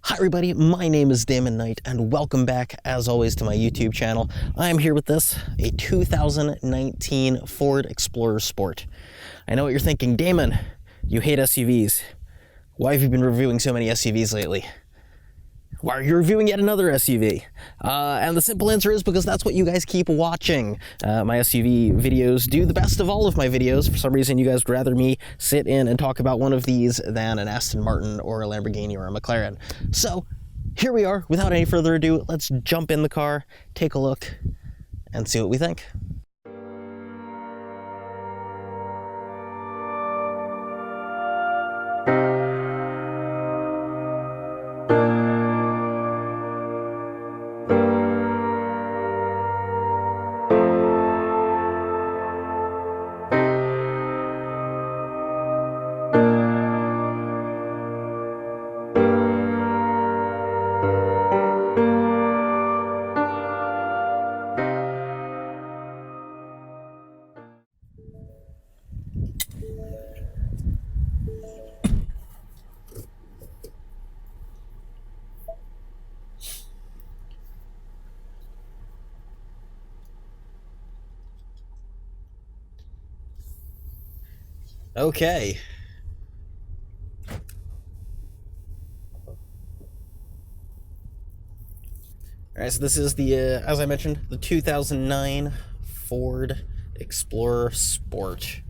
Hi everybody, my name is Damon Knight and welcome back as always to my YouTube channel. I'm here with a 2019 Ford Explorer Sport. I know what you're thinking, Damon, you hate SUVs. Why have you been reviewing so many SUVs lately? Why are you reviewing yet another SUV? And the simple answer is because that's what you guys keep watching. My SUV videos do the best of all of my videos. For some reason, you guys would rather me sit in and talk about one of these than an Aston Martin or a Lamborghini or a McLaren. So here we are. Without any further ado, let's jump in the car, take a look, and see what we think. Okay. All right, so this is the, as I mentioned, the 2009 Ford Explorer Sport.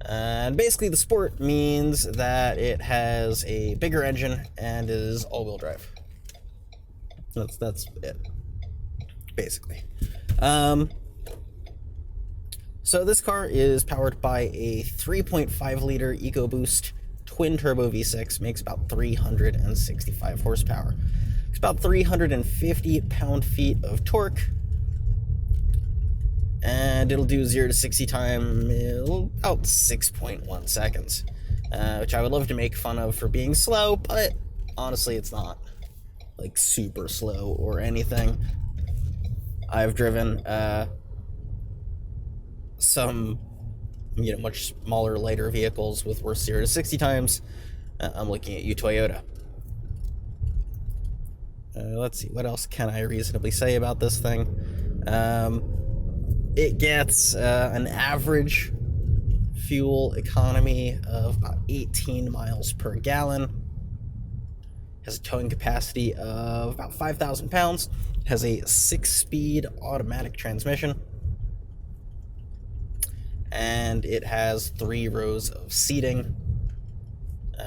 And basically the Sport means that it has a bigger engine and is all-wheel drive. That's it, basically. So this car is powered by a 3.5-liter EcoBoost twin-turbo V6, makes about 365 horsepower. It's about 350 pound-feet of torque, and it'll do 0 to 60 time in about 6.1 seconds, which I would love to make fun of for being slow, but honestly, it's not like super slow or anything. I've driven some, much smaller, lighter vehicles with worse 0 to 60 times. I'm looking at you, Toyota. Let's see, what else can I reasonably say about this thing? It gets an average fuel economy of about 18 miles per gallon. Has a towing capacity of about 5,000 pounds. Has a 6-speed automatic transmission. And it has 3 rows of seating.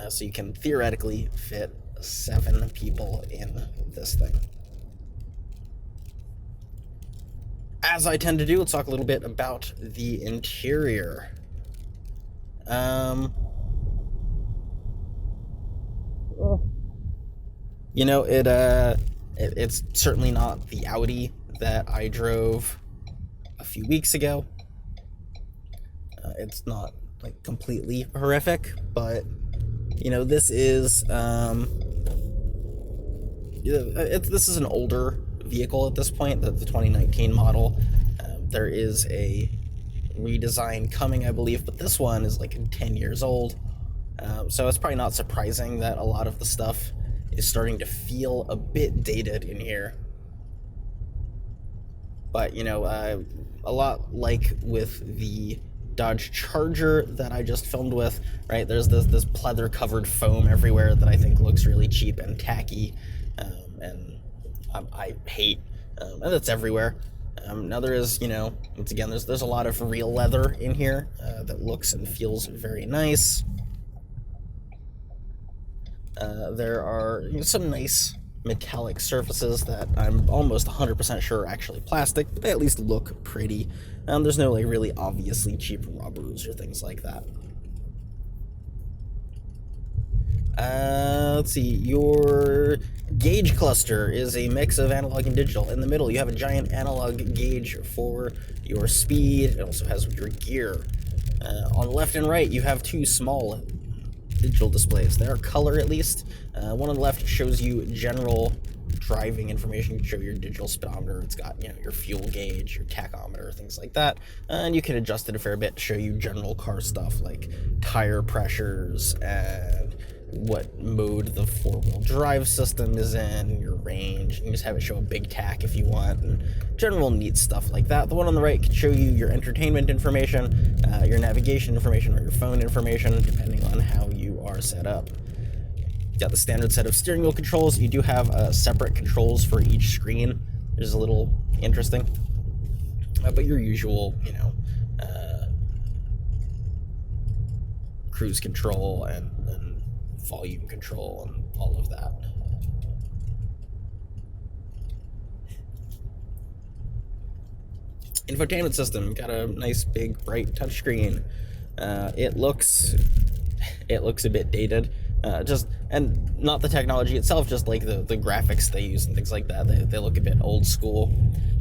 So you can theoretically fit 7 people in this thing. As I tend to do, let's talk a little bit about the interior. It's certainly not the Audi that I drove a few weeks ago. It's not like completely horrific, but this is this is an older vehicle at this point, the 2019 model. There is a redesign coming, I believe, but this one is like 10 years old. So it's probably not surprising that a lot of the stuff is starting to feel a bit dated in here. But, a lot like with the Dodge Charger that I just filmed with, right? There's this pleather-covered foam everywhere that I think looks really cheap and tacky, and I hate, and that's everywhere. Now there is, once again, there's a lot of real leather in here that looks and feels very nice. There are some nice metallic surfaces that I'm almost 100% sure are actually plastic, but they at least look pretty. There's no really obviously cheap rubbers or things like that. Let's see, your gauge cluster is a mix of analog and digital. In the middle, you have a giant analog gauge for your speed. It also has your gear. On the left and right, you have 2 small digital displays. They are color, at least. One on the left shows you general driving information. You can show your digital speedometer. It's got, your fuel gauge, your tachometer, things like that. And you can adjust it a fair bit to show you general car stuff like tire pressures and what mode the four-wheel drive system is in, your range. You can just have it show a big tack if you want, and general neat stuff like that. The one on the right can show you your entertainment information, your navigation information, or your phone information, depending on how you are set up. You got the standard set of steering wheel controls. You do have separate controls for each screen, which is a little interesting. But your usual, cruise control and volume control and all of that. Infotainment system, got a nice big bright touchscreen. It looks a bit dated, and not the technology itself, just like the graphics they use and things like that. They look a bit old school.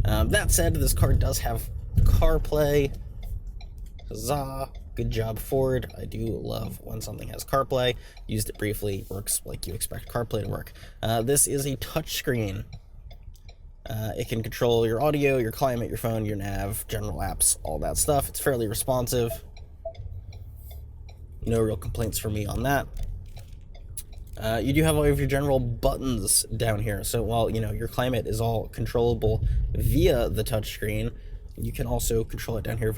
That said, this car does have CarPlay. Huzzah! Good job, Ford. I do love when something has CarPlay. Used it briefly. Works like you expect CarPlay to work. This is a touchscreen. It can control your audio, your climate, your phone, your nav, general apps, all that stuff. It's fairly responsive. No real complaints from me on that. You do have all of your general buttons down here. So while, your climate is all controllable via the touchscreen, you can also control it down here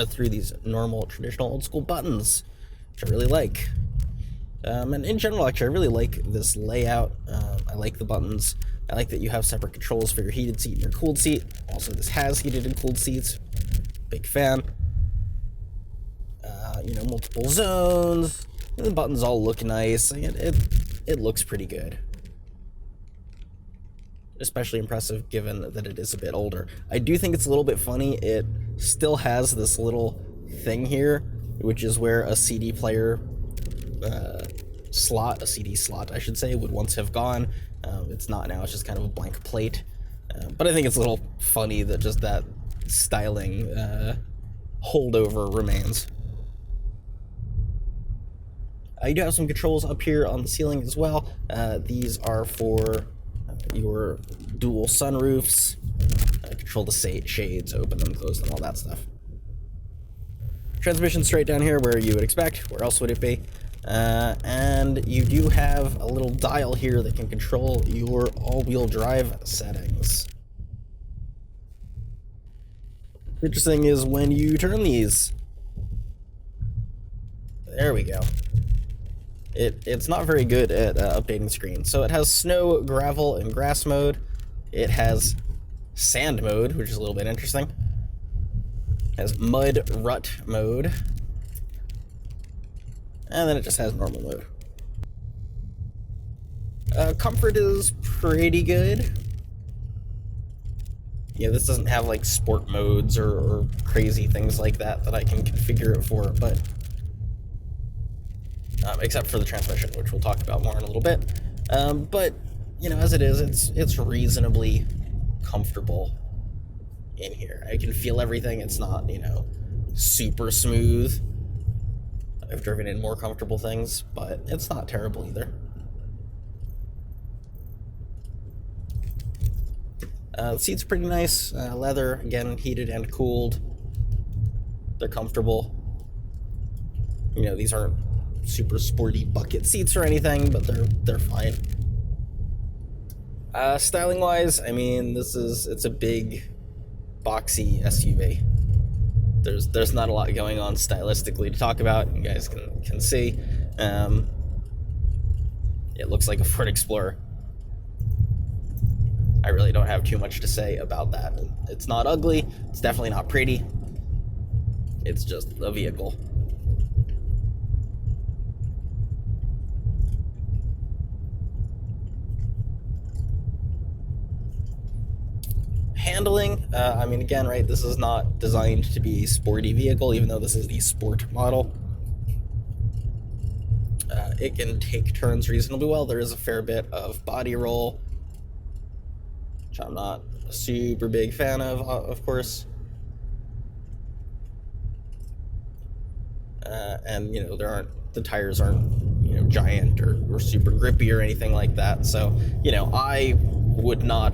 through these normal, traditional, old school buttons, which I really like. And in general, actually, I really like this layout. I like the buttons. I like that you have separate controls for your heated seat and your cooled seat. Also, this has heated and cooled seats. Big fan. Multiple zones. And the buttons all look nice. It looks pretty good. Especially impressive given that it is a bit older. I do think it's a little bit funny. It still has this little thing here, which is where a CD player slot, a CD slot, I should say, would once have gone. It's not now. It's just kind of a blank plate. But I think it's a little funny that just that styling holdover remains. You do have some controls up here on the ceiling as well. These are for your dual sunroofs. Control the shades, open them, close them, all that stuff. Transmission straight down here where you would expect. Where else would it be? And you do have a little dial here that can control your all-wheel drive settings. Interesting is when you turn these. There we go. It's not very good at updating screens. So it has snow, gravel, and grass mode. It has sand mode, which is a little bit interesting. It has mud rut mode. And then it just has normal mode. Comfort is pretty good. This doesn't have like sport modes or crazy things like that I can configure it for, but except for the transmission, which we'll talk about more in a little bit. But as it is, it's reasonably comfortable in here. I can feel everything. It's not super smooth. I've driven in more comfortable things, but it's not terrible either. The seats are pretty nice. Leather, again, heated and cooled. They're comfortable. These aren't super sporty bucket seats or anything, but they're fine. Styling wise, it's a big boxy SUV. There's not a lot going on stylistically to talk about. You guys can see. It looks like a Ford Explorer. I really don't have too much to say about that. It's not ugly. It's definitely not pretty. It's just a vehicle. Handling, again, right, this is not designed to be a sporty vehicle, even though this is the sport model. It can take turns reasonably well. There is a fair bit of body roll, which I'm not a super big fan of course. And the tires aren't giant or super grippy or anything like that. So I would not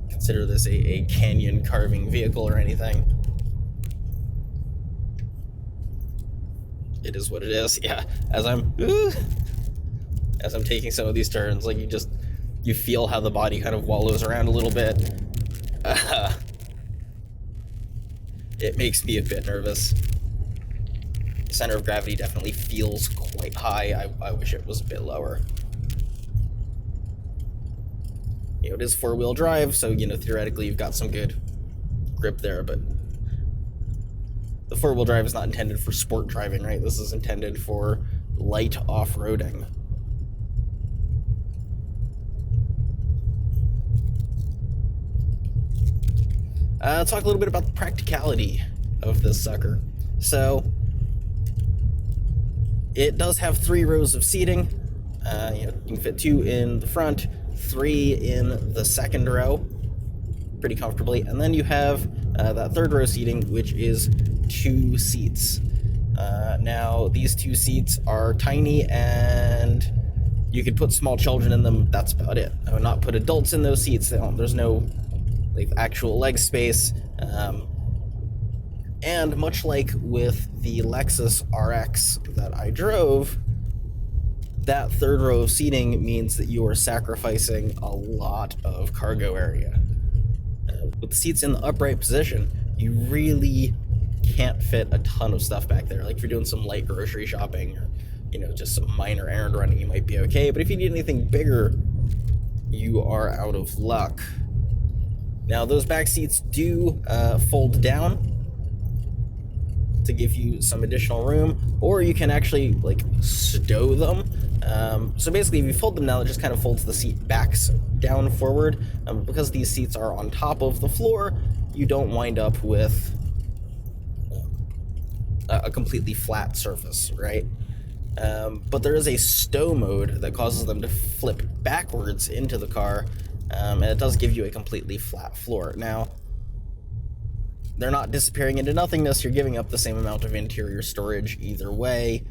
consider this a canyon carving vehicle or anything. it is what it is. Yeah, as I'm taking some of these turns, like you feel how the body kind of wallows around a little bit. It makes me a bit nervous. The center of gravity definitely feels quite high. I wish it was a bit lower. You know, it is four-wheel drive, so, you know, theoretically you've got some good grip there, but the four-wheel drive is not intended for sport driving, right? This is intended for light off-roading. Talk a little bit about the practicality of this sucker. So, it does have 3 rows of seating. You can fit 2 in the front, 3 in the second row, pretty comfortably. And then you have that 3rd row seating, which is 2 seats. Now, these 2 seats are tiny, and you could put small children in them. That's about it. I would not put adults in those seats. There's no actual leg space. And much like with the Lexus RX that I drove, that 3rd row of seating means that you are sacrificing a lot of cargo area. With the seats in the upright position, you really can't fit a ton of stuff back there. Like if you're doing some light grocery shopping or, you know, just some minor errand running, you might be okay. But if you need anything bigger, you are out of luck. Now, those back seats do fold down to give you some additional room, or you can actually, like, stow them. So basically, if you fold them down, it just kind of folds the seat backs down forward. Because these seats are on top of the floor, you don't wind up with a completely flat surface, right? But there is a stow mode that causes them to flip backwards into the car, and it does give you a completely flat floor. Now, they're not disappearing into nothingness. You're giving up the same amount of interior storage either way,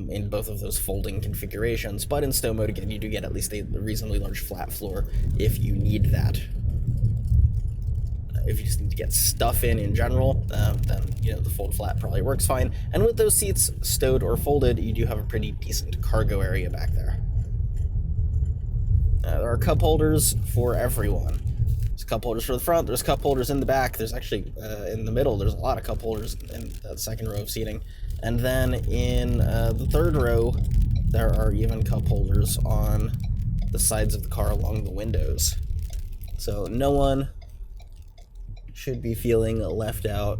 in both of those folding configurations. But in stow mode, again, you do get at least a reasonably large flat floor if you need that. If you just need to get stuff in general, then, you know, the fold flat probably works fine. And with those seats stowed or folded, you do have a pretty decent cargo area back there. There are cup holders for everyone. There's cup holders for the front, there's cup holders in the back, there's actually, in the middle, there's a lot of cup holders in that 2nd row of seating. And then in the 3rd row, there are even cup holders on the sides of the car along the windows. So no one should be feeling left out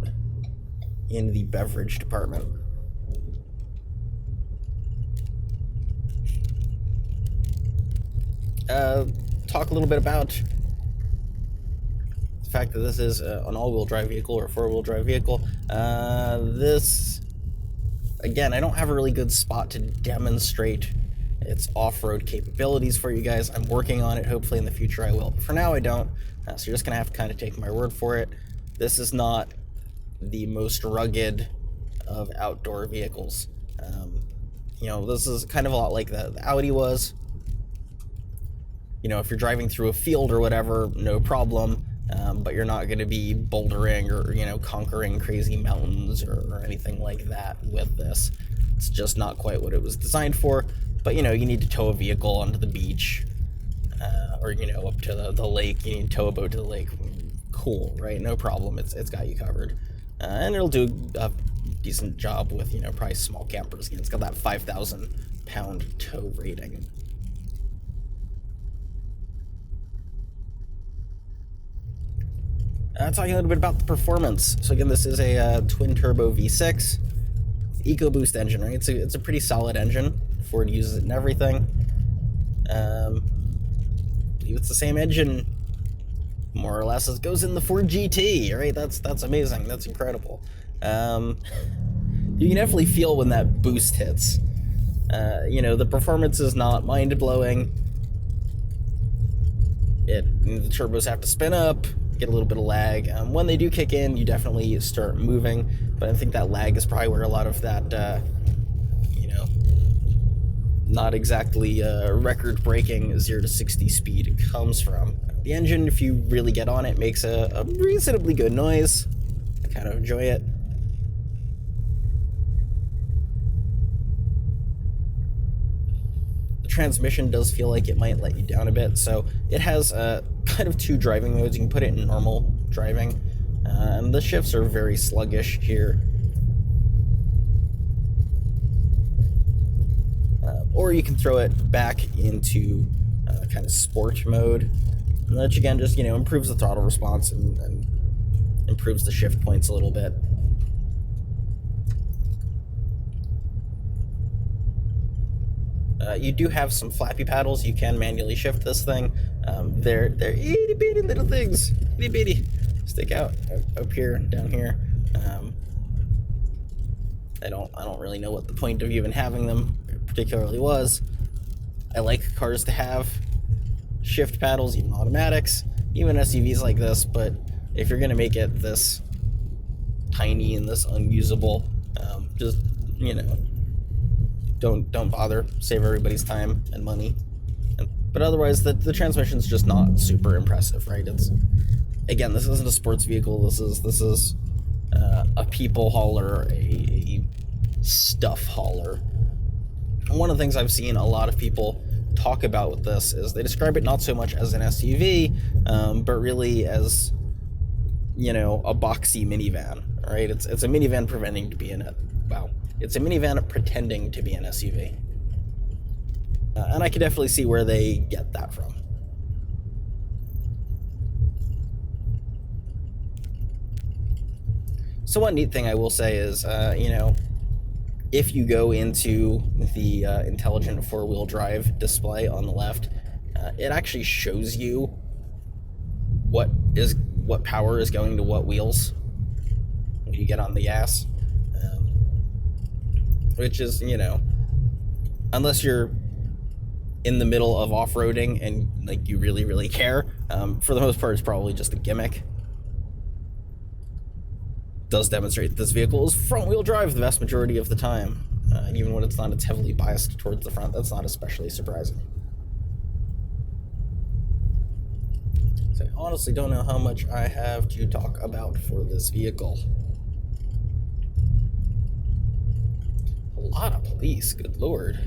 in the beverage department. Talk a little bit about the fact that this is an all-wheel drive vehicle or a 4-wheel drive vehicle. This, again, I don't have a really good spot to demonstrate its off-road capabilities for you guys. I'm working on it. Hopefully in the future I will. But for now I don't. So you're just going to have to kind of take my word for it. This is not the most rugged of outdoor vehicles. You know, this is kind of a lot like the Audi was. You know, if you're driving through a field or whatever, no problem. But you're not going to be bouldering or, you know, conquering crazy mountains or anything like that with this. It's just not quite what it was designed for. But, you know, you need to tow a vehicle onto the beach, or, you know, up to the lake. You need to tow a boat to the lake. Cool, right? No problem. It's got you covered. And it'll do a decent job with, you know, probably small campers. It's got that 5,000-pound tow rating. Talking a little bit about the performance. So again, this is a twin-turbo V6 EcoBoost engine, right? It's a pretty solid engine. Ford uses it in everything. I believe it's the same engine, more or less, as goes in the Ford GT, right? That's amazing. That's incredible. You can definitely feel when that boost hits. You know, the performance is not mind-blowing. The turbos have to spin up, get a little bit of lag. When they do kick in, you definitely start moving, but I think that lag is probably where a lot of that, you know, not exactly record-breaking 0 to 60 speed comes from. The engine, if you really get on it, makes a reasonably good noise. I kind of enjoy it. transmission does feel like it might let you down a bit. So it has kind of two driving modes. You can put it in normal driving, and the shifts are very sluggish here. Or you can throw it back into kind of sport mode, which again just, improves the throttle response and improves the shift points a little bit. You do have some flappy paddles. You can manually shift this thing. They're itty bitty little things, itty bitty, stick out up here, down here. I don't really know what the point of even having them particularly was. I like cars to have shift paddles, even automatics, even SUVs like this, but if you're gonna make it this tiny and this unusable, just, don't bother. Save everybody's time and money. But otherwise, the transmission's just not super impressive, right? It's, again, this isn't a sports vehicle. This is a people hauler, a stuff hauler. And one of the things I've seen a lot of people talk about with this is they describe it not so much as an SUV, but really as, a boxy minivan, right? It's a minivan pretending to be it's a minivan pretending to be an SUV. And I can definitely see where they get that from. So one neat thing I will say is, if you go into the intelligent four-wheel drive display on the left, it actually shows you what power is going to what wheels when you get on the gas, which is, unless you're in the middle of off-roading and you really, really care, for the most part it's probably just a gimmick. Does demonstrate that this vehicle is front-wheel drive the vast majority of the time. And even when it's not, it's heavily biased towards the front. That's not especially surprising. So I honestly don't know how much I have to talk about for this vehicle. A lot of police, good lord.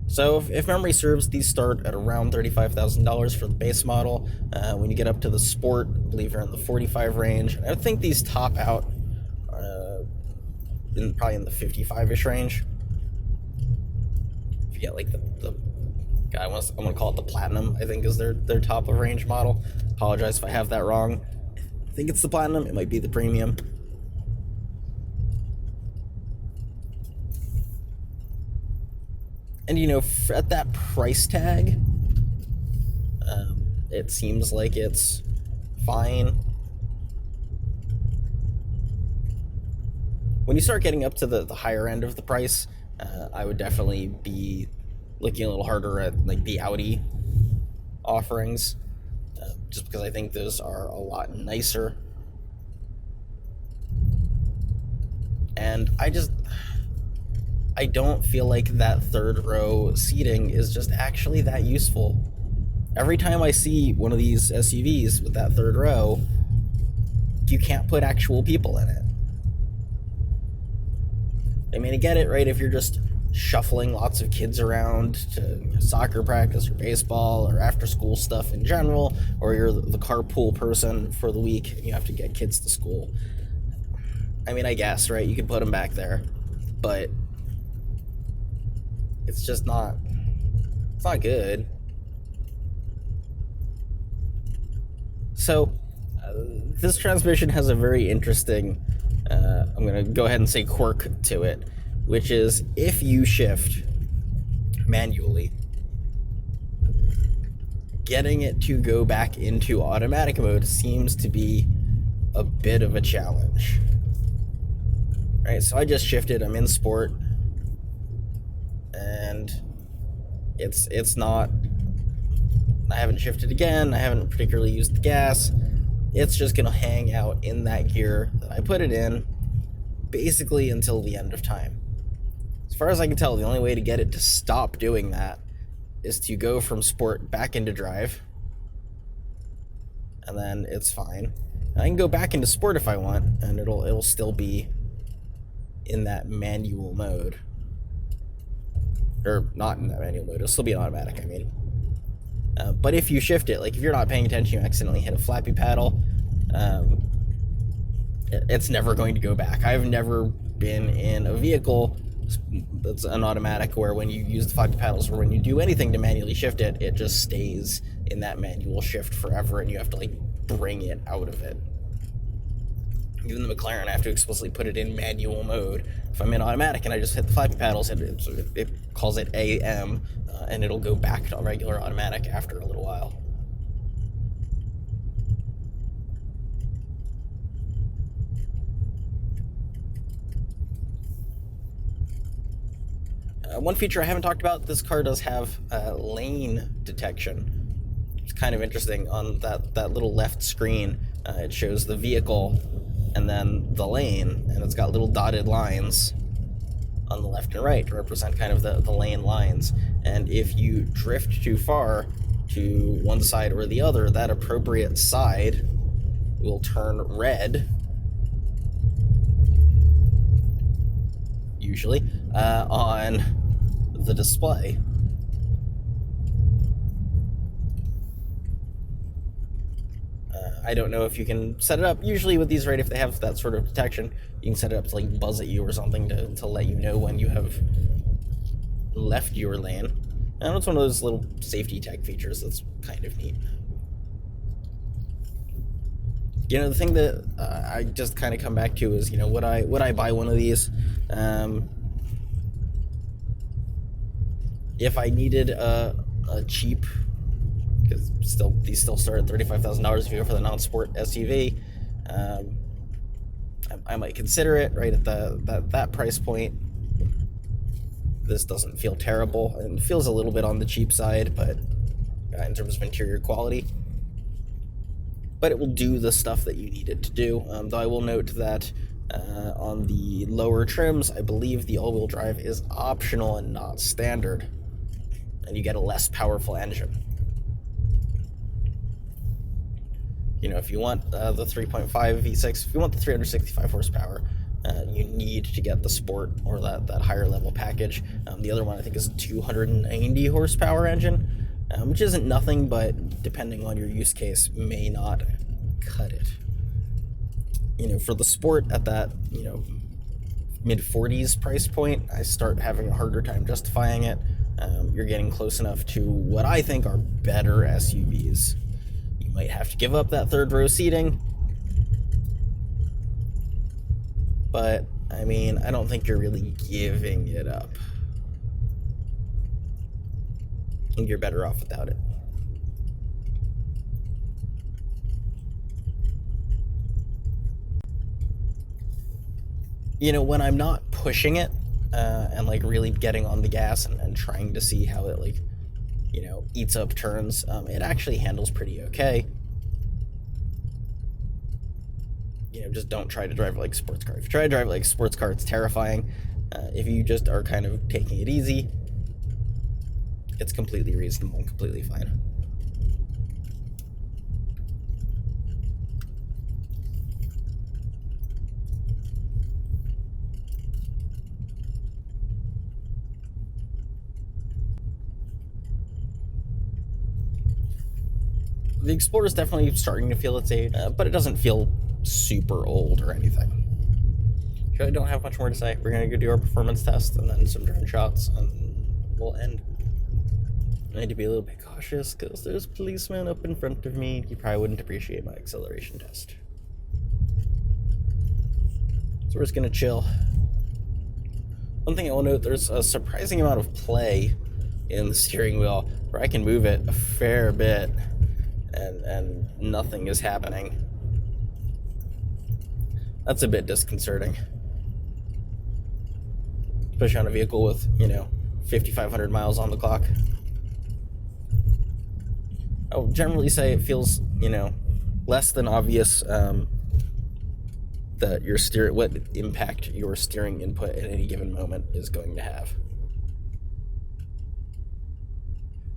So if memory serves, these start at around $35,000 for the base model. When you get up to the Sport, I believe you're in the 45 range. I think these top out probably in the 55-ish range. If you get the I'm gonna call it the Platinum, I think is their top of range model. Apologize if I have that wrong. I think it's the Platinum. It might be the Premium. And at that price tag, it seems like it's fine. When you start getting up to the higher end of the price, I would definitely be looking a little harder at the Audi offerings, just because I think those are a lot nicer. And I don't feel like that third row seating is just actually that useful. Every time I see one of these SUVs with that third row, you can't put actual people in it. I mean, I get it, right? If you're just shuffling lots of kids around to soccer practice or baseball or after school stuff in general, or you're the carpool person for the week and you have to get kids to school. I mean, I guess, right? You could put them back there, but it's just not, it's not good. So, this transmission has a very interesting, I'm going to go ahead and say quirk to it, which is if you shift manually, getting it to go back into automatic mode seems to be a bit of a challenge. Right, so I just shifted, I'm in sport, and it's not, I haven't shifted again, I haven't particularly used the gas. It's just gonna hang out in that gear that I put it in basically until the end of time. As far as I can tell, the only way to get it to stop doing that is to go from sport back into drive, and then it's fine. I can go back into sport if I want, and it'll still be in that manual mode. Or not in that manual mode, it'll still be an automatic, I mean. But if you shift it, like if you're not paying attention, you accidentally hit a flappy paddle, it's never going to go back. I've never been in a vehicle that's an automatic where when you use the flappy paddles or when you do anything to manually shift it, it just stays in that manual shift forever, and you have to like bring it out of it. Even the McLaren, I have to explicitly put it in manual mode. If I'm in automatic and I just hit the flappy paddles, it calls it AM, and it'll go back to regular automatic after a little while. One feature I haven't talked about, this car does have lane detection. It's kind of interesting. On that little left screen, it shows the vehicle and then the lane, and it's got little dotted lines on the left and right to represent kind of the lane lines. And if you drift too far to one side or the other, that appropriate side will turn red, usually, on the display. I don't know if you can set it up. Usually with these, right, if they have that sort of detection, you can set it up to like buzz at you or something to let you know when you have left your lane. And it's one of those little safety tech features that's kind of neat. You know, the thing that I just kind of come back to is, you know, would I buy one of these? If I needed a cheap, because these still start at $35,000 if you go for the non-sport SUV, I might consider it. Right at that price point, this doesn't feel terrible, and it feels a little bit on the cheap side, but in terms of interior quality. But it will do the stuff that you need it to do. Though I will note that on the lower trims, I believe the all-wheel drive is optional and not standard, and you get a less powerful engine. You know, if you want the 3.5 V6, if you want the 365 horsepower, you need to get the sport or that higher level package. The other one I think is a 290 horsepower engine, which isn't nothing, but depending on your use case, may not cut it. You know, for the sport at that, you know, mid-40s price point, I start having a harder time justifying it. You're getting close enough to what I think are better SUVs. You might have to give up that third row seating, but I mean, I don't think you're really giving it up. I think you're better off without it. You know, when I'm not pushing it and like really getting on the gas and trying to see how it, like, you know, eats up turns, it actually handles pretty okay. You know, just don't try to drive it like a sports car. If you try to drive it like a sports car, it's terrifying. If you just are kind of taking it easy, it's completely reasonable and completely fine. The Explorer is definitely starting to feel its age, but it doesn't feel super old or anything. I don't have much more to say. We're going to go do our performance test and then some drone shots, and we'll end. I need to be a little bit cautious because there's a policeman up in front of me. He probably wouldn't appreciate my acceleration test. So we're just going to chill. One thing I will note, there's a surprising amount of play in the steering wheel where I can move it a fair bit and nothing is happening. That's a bit disconcerting. Especially on a vehicle with, you know, 5,500 miles on the clock. I would generally say it feels, you know, less than obvious that your what impact your steering input at any given moment is going to have.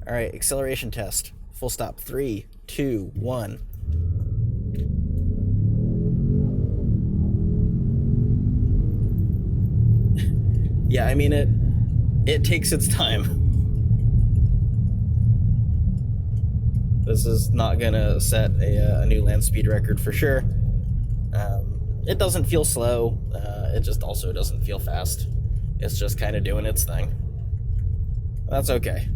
All right, acceleration test. Full stop. 3, 2, 1. yeah, I mean, it takes its time. This is not gonna set a new land speed record for sure. It doesn't feel slow. It just also doesn't feel fast. It's just kind of doing its thing. That's okay.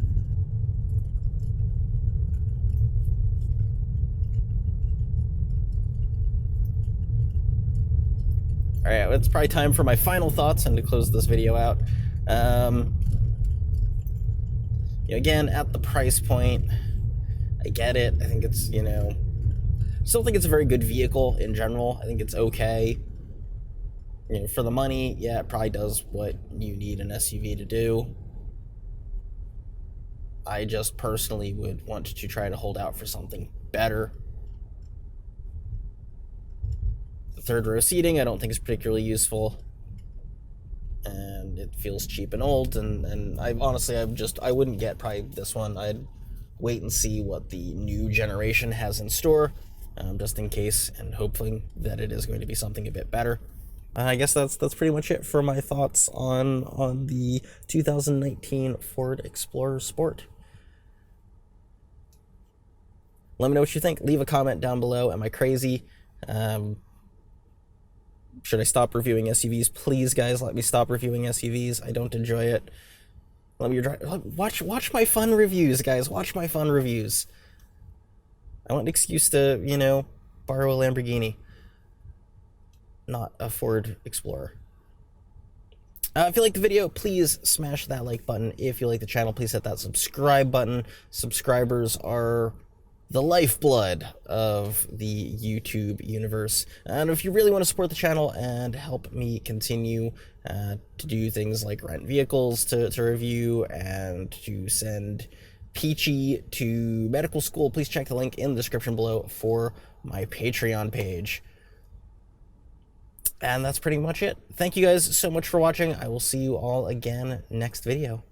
Alright, it's probably time for my final thoughts and to close this video out. Again, at the price point, I get it. I think it's, still think it's a very good vehicle in general. I think it's okay. For the money, yeah, it probably does what you need an SUV to do. I just personally would want to try to hold out for something better. The third row seating I don't think is particularly useful. And it feels cheap and old, and I wouldn't get probably this one. I'd wait and see what the new generation has in store, just in case, and hoping that it is going to be something a bit better. I guess that's pretty much it for my thoughts on the 2019 Ford Explorer Sport. Let me know what you think. Leave a comment down below. Am I crazy? Should I stop reviewing SUVs? Please, guys, let me stop reviewing SUVs. I don't enjoy it. Let me watch my fun reviews, guys. Watch my fun reviews. I want an excuse to, borrow a Lamborghini, not a Ford Explorer. If you like the video, please smash that like button. If you like the channel, please hit that subscribe button. Subscribers are the lifeblood of the YouTube universe. And if you really want to support the channel and help me continue to do things like rent vehicles to review and to send Peachy to medical school, please check the link in the description below for my Patreon page. And that's pretty much it. Thank you guys so much for watching. I will see you all again next video.